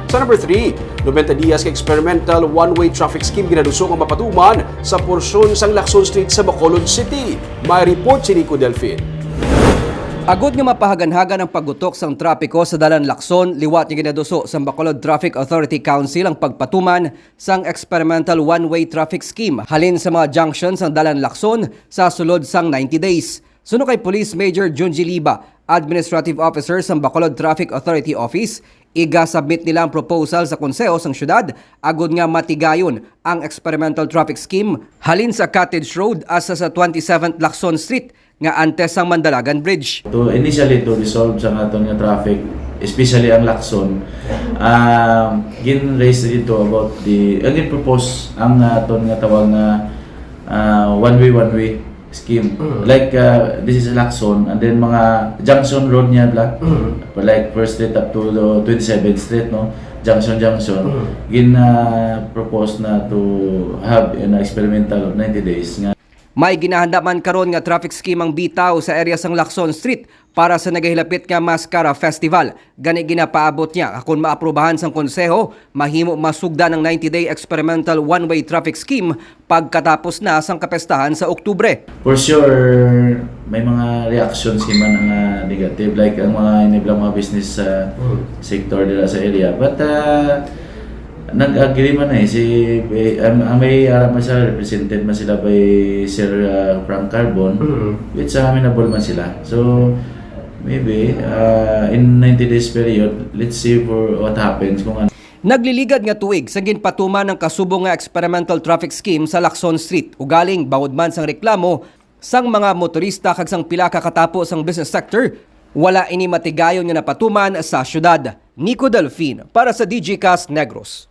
Sa number 3, 90 Dias ka experimental one-way traffic scheme ginadusong ang mapatuman sa porsyon sang Lacson Street sa Bacolod City. May report si Nico Delfin. Agod nga mapahaganhagan ang paggutok sang trapiko sa Dalan Lacson, liwat nga ginaduso sa Bacolod Traffic Authority Council ang pagpatuman sang experimental one-way traffic scheme halin sa mga junctions sang Dalan Lacson sa sulod sang 90 days. Suno kay Police Major Junji Liba, Administrative Officer sa Bacolod Traffic Authority Office, iga-submit nila ang proposal sa konseho sang syudad agod nga matigayon ang experimental traffic scheme halin sa Cottage Road asa sa 27th Lacson Street nga antes sang Mandalagan Bridge. Initially to resolve sa aton nga traffic, especially ang Lacson, gin-raise dito about ang propose ang aton nga tawag na one-way scheme. Like this is Lacson and then mga junction road niya like First Street up to the 27th Street, no? Junction gin propose na to have an experimental of 90 days nga. May ginahanda man karon nga traffic scheme ang bitaw sa area sang Lacson Street para sa nagahilapit nga Mascara Festival. Gani ginapaabot niya kung maaprubahan sang konseho, mahimo masugda ng 90-day experimental one-way traffic scheme pagkatapos na sang kapestahan sa Oktubre. For sure, may mga reactions man ang negative like ang mga iniblang mga business sa sector nila sa area. But nag-agree man may arap man sila, represented man sila by Sir Frank Carbon, which amenable man sila. So maybe in 90 days period, let's see for what happens kung ano. Nagliligad nga tuig sa ginpatuman ng kasubong nga experimental traffic scheme sa Lacson Street. Ugaling bawod man sang reklamo sang mga motorista kag sang pila ka katapos sang business sector, wala ini matigayon nga napatuman sa syudad. Nico Delfin para sa DGCast Negros.